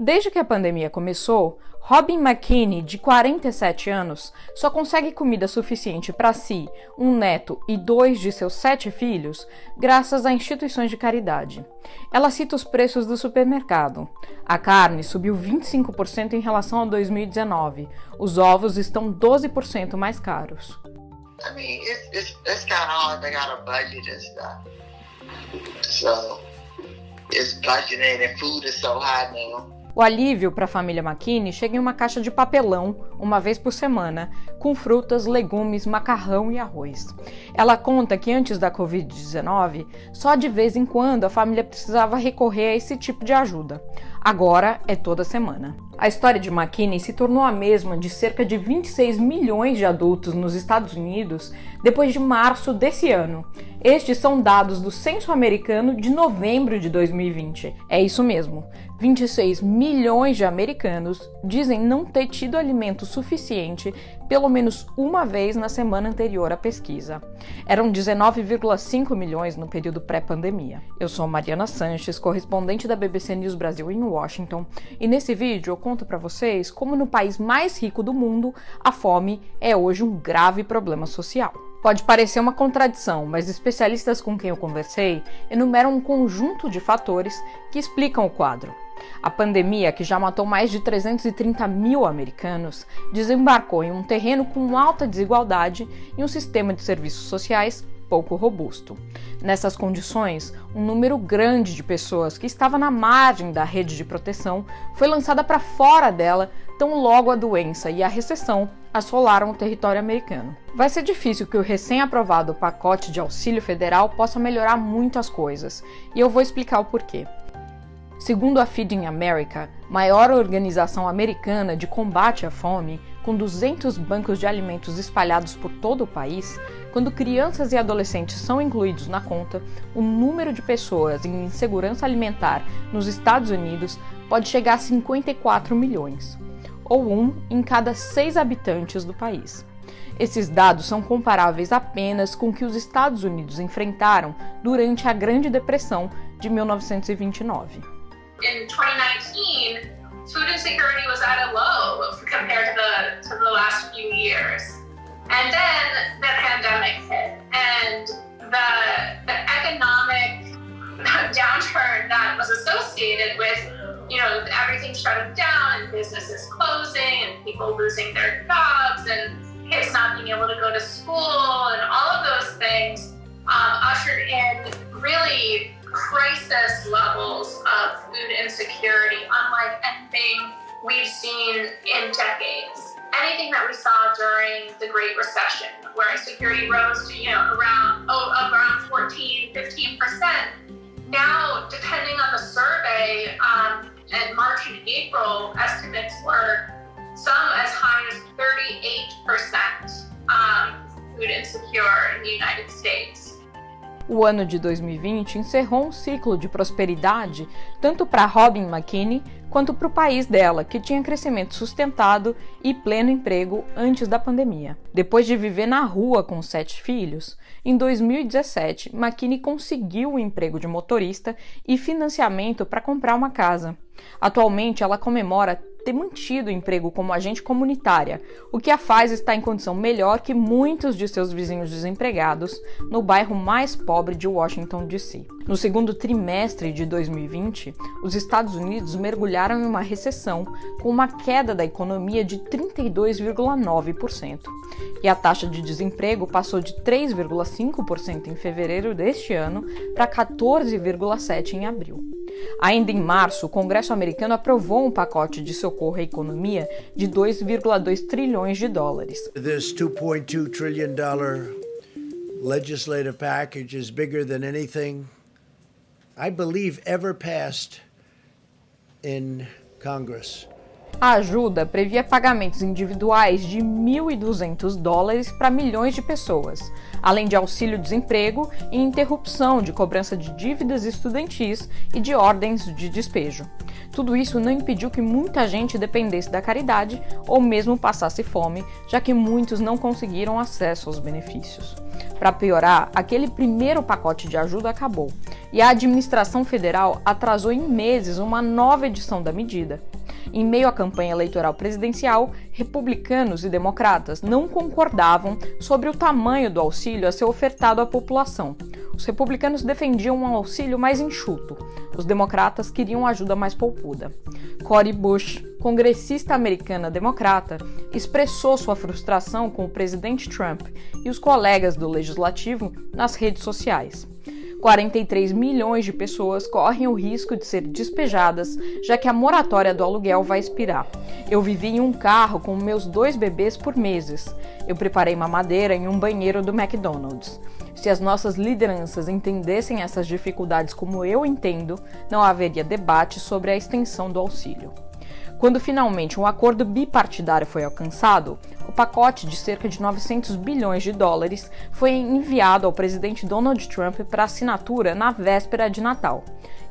Desde que a pandemia começou, Robin McKinney, de 47 anos, só consegue comida suficiente para si, um neto e 2 de seus 7 filhos, graças a instituições de caridade. Ela cita os preços do supermercado. A carne subiu 25% em relação a 2019. Os ovos estão 12% mais caros. I mean, it's kind of hard. They got a budget and stuff. So, it's budgeting and food is so high now. O alívio para a família McKinney chega em uma caixa de papelão, uma vez por semana, com frutas, legumes, macarrão e arroz. Ela conta que antes da Covid-19, só de vez em quando a família precisava recorrer a esse tipo de ajuda. Agora é toda semana. A história de McKinney se tornou a mesma de cerca de 26 milhões de adultos nos Estados Unidos depois de março desse ano. Estes são dados do Censo Americano de novembro de 2020. É isso mesmo, 26 milhões de americanos dizem não ter tido alimento suficiente pelo menos uma vez na semana anterior à pesquisa. Eram 19,5 milhões no período pré-pandemia. Eu sou Mariana Sanches, correspondente da BBC News Brasil em Washington, e nesse vídeo eu conto para vocês como no país mais rico do mundo, a fome é hoje um grave problema social. Pode parecer uma contradição, mas especialistas com quem eu conversei enumeram um conjunto de fatores que explicam o quadro. A pandemia, que já matou mais de 330 mil americanos, desembarcou em um terreno com alta desigualdade e um sistema de serviços sociais pouco robusto. Nessas condições, um número grande de pessoas que estava na margem da rede de proteção foi lançada para fora dela tão logo a doença e a recessão assolaram o território americano. Vai ser difícil que o recém-aprovado pacote de auxílio federal possa melhorar muitas coisas, e eu vou explicar o porquê. Segundo a Feeding America, maior organização americana de combate à fome, com 200 bancos de alimentos espalhados por todo o país, quando crianças e adolescentes são incluídos na conta, o número de pessoas em insegurança alimentar nos Estados Unidos pode chegar a 54 milhões, ou 1 em cada 6 habitantes do país. Esses dados são comparáveis apenas com o que os Estados Unidos enfrentaram durante a Grande Depressão de 1929. In 2019, food insecurity was at a low compared to the last few years. And then the pandemic hit, and the economic downturn that was associated with, everything shutting down and businesses closing and people losing their jobs and kids not being able to go to school and all of those things ushered in really crisis levels of food insecurity, unlike anything we've seen in decades. Anything that we saw during the Great Recession, where insecurity rose to, around 14, 15%. Now, depending on the survey, in March and April, estimates were some as high as 38% food insecure in the United States. O ano de 2020 encerrou um ciclo de prosperidade tanto para Robin McKinney quanto para o país dela, que tinha crescimento sustentado e pleno emprego antes da pandemia. Depois de viver na rua com 7 filhos, em 2017, McKinney conseguiu um emprego de motorista e financiamento para comprar uma casa. Atualmente, ela comemora ter mantido o emprego como agente comunitária, o que a faz estar em condição melhor que muitos de seus vizinhos desempregados no bairro mais pobre de Washington, D.C. No segundo trimestre de 2020, os Estados Unidos mergulharam em uma recessão com uma queda da economia de 32,9%. E a taxa de desemprego passou de 3,5% em fevereiro deste ano para 14,7% em abril. Ainda em março, o Congresso americano aprovou um pacote de socorro à economia de 2,2 trilhões de dólares. This $2.2 trillion legislative package is bigger than anything I believe ever passed in Congress. A ajuda previa pagamentos individuais de $1.200 para milhões de pessoas, além de auxílio-desemprego e interrupção de cobrança de dívidas estudantis e de ordens de despejo. Tudo isso não impediu que muita gente dependesse da caridade ou mesmo passasse fome, já que muitos não conseguiram acesso aos benefícios. Para piorar, aquele primeiro pacote de ajuda acabou, e a administração federal atrasou em meses uma nova edição da medida. Em meio à campanha eleitoral presidencial, republicanos e democratas não concordavam sobre o tamanho do auxílio a ser ofertado à população. Os republicanos defendiam um auxílio mais enxuto. Os democratas queriam ajuda mais poupuda. Cori Bush, congressista americana democrata, expressou sua frustração com o presidente Trump e os colegas do legislativo nas redes sociais. 43 milhões de pessoas correm o risco de ser despejadas, já que a moratória do aluguel vai expirar. Eu vivi em um carro com meus 2 bebês por meses. Eu preparei mamadeira em um banheiro do McDonald's. Se as nossas lideranças entendessem essas dificuldades como eu entendo, não haveria debate sobre a extensão do auxílio. Quando finalmente um acordo bipartidário foi alcançado, o pacote de cerca de 900 bilhões de dólares foi enviado ao presidente Donald Trump para assinatura na véspera de Natal.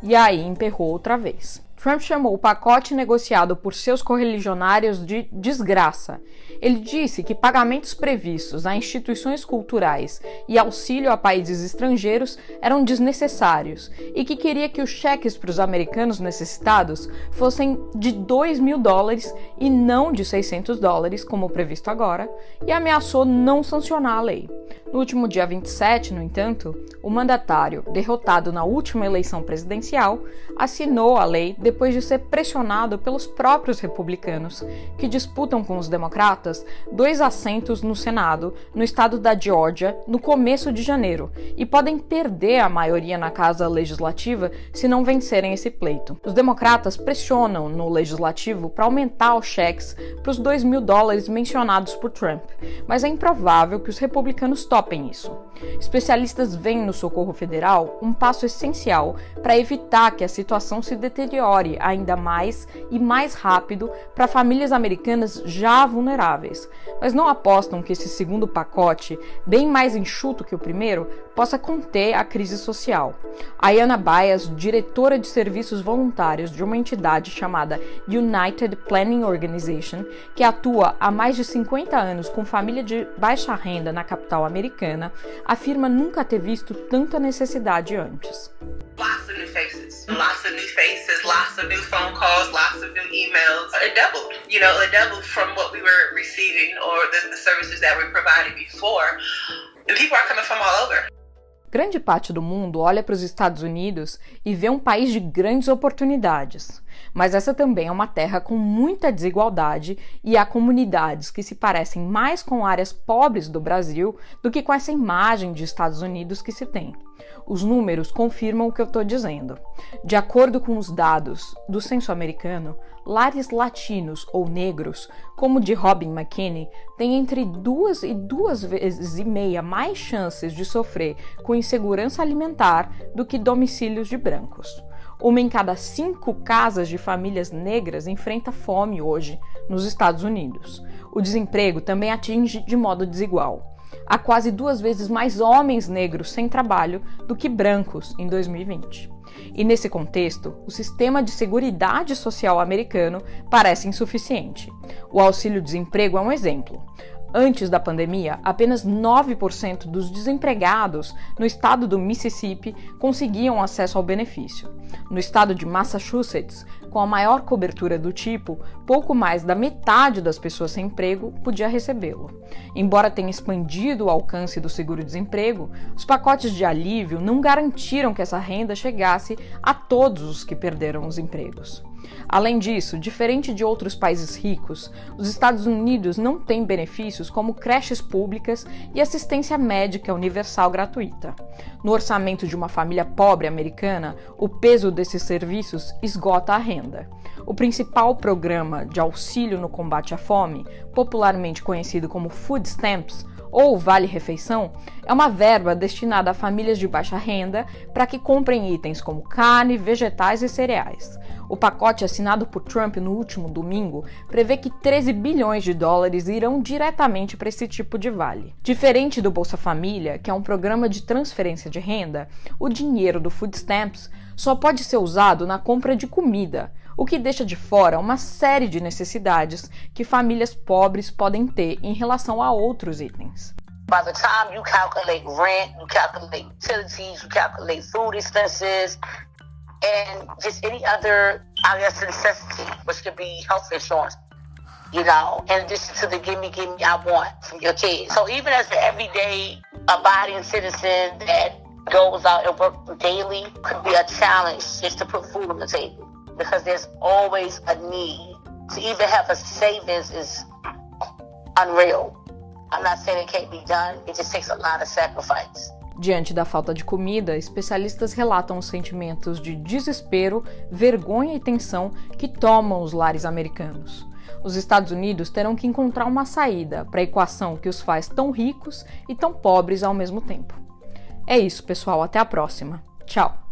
E aí emperrou outra vez. Trump chamou o pacote negociado por seus correligionários de desgraça. Ele disse que pagamentos previstos a instituições culturais e auxílio a países estrangeiros eram desnecessários e que queria que os cheques para os americanos necessitados fossem de $2.000 e não de $600, como previsto agora, e ameaçou não sancionar a lei. No último dia 27, no entanto, o mandatário, derrotado na última eleição presidencial, assinou a lei depois de ser pressionado pelos próprios republicanos, que disputam com os democratas 2 assentos no Senado, no estado da Geórgia, no começo de janeiro, e podem perder a maioria na Casa Legislativa se não vencerem esse pleito. Os democratas pressionam no Legislativo para aumentar os cheques para os $2.000 mencionados por Trump, mas é improvável que os republicanos topem isso. Especialistas veem no socorro federal um passo essencial para evitar que a situação se deteriore ainda mais e mais rápido para famílias americanas já vulneráveis, mas não apostam que esse segundo pacote, bem mais enxuto que o primeiro, possa conter a crise social. Ayanna Baez, diretora de serviços voluntários de uma entidade chamada United Planning Organization, que atua há mais de 50 anos com família de baixa renda na capital americana, afirma nunca ter visto tanta necessidade antes. Lots of new faces, lots of new phone calls, lots of new emails. It doubled from what we were receiving or the services that were provided before. And people are coming from all over. Grande parte do mundo olha para os Estados Unidos e vê um país de grandes oportunidades. Mas essa também é uma terra com muita desigualdade e há comunidades que se parecem mais com áreas pobres do Brasil do que com essa imagem de Estados Unidos que se tem. Os números confirmam o que eu estou dizendo. De acordo com os dados do censo americano, lares latinos ou negros, como o de Robin McKinney, têm entre 2 e 2,5 vezes mais chances de sofrer com insegurança alimentar do que domicílios de brancos. Uma em cada 5 casas de famílias negras enfrenta fome hoje nos Estados Unidos. O desemprego também atinge de modo desigual. Há quase 2 vezes mais homens negros sem trabalho do que brancos em 2020. E nesse contexto, o sistema de seguridade social americano parece insuficiente. O auxílio-desemprego é um exemplo. Antes da pandemia, apenas 9% dos desempregados no estado do Mississippi conseguiam acesso ao benefício. No estado de Massachusetts, com a maior cobertura do tipo, pouco mais da metade das pessoas sem emprego podia recebê-lo. Embora tenha expandido o alcance do seguro-desemprego, os pacotes de alívio não garantiram que essa renda chegasse a todos os que perderam os empregos. Além disso, diferente de outros países ricos, os Estados Unidos não têm benefícios como creches públicas e assistência médica universal gratuita. No orçamento de uma família pobre americana, o peso desses serviços esgota a renda. O principal programa de auxílio no combate à fome, popularmente conhecido como Food Stamps, ou Vale-Refeição, é uma verba destinada a famílias de baixa renda para que comprem itens como carne, vegetais e cereais. O pacote assinado por Trump no último domingo prevê que 13 bilhões de dólares irão diretamente para esse tipo de vale. Diferente do Bolsa Família, que é um programa de transferência de renda, o dinheiro do Food Stamps só pode ser usado na compra de comida, o que deixa de fora uma série de necessidades que famílias pobres podem ter em relação a outros itens. By the time you calculate rent, you calculate utilities, you calculate food expenses, and just any other, I guess, necessity, which could be health insurance, you know, in addition to the gimme, I want from your kids. So even as an everyday abiding citizen that goes out and works daily, could be a challenge just to put food on the table, because there's always a need. To even have a savings is unreal. I'm not saying it can't be done, it just takes a lot of sacrifice. Diante da falta de comida, especialistas relatam os sentimentos de desespero, vergonha e tensão que tomam os lares americanos. Os Estados Unidos terão que encontrar uma saída para a equação que os faz tão ricos e tão pobres ao mesmo tempo. É isso, pessoal. Até a próxima. Tchau!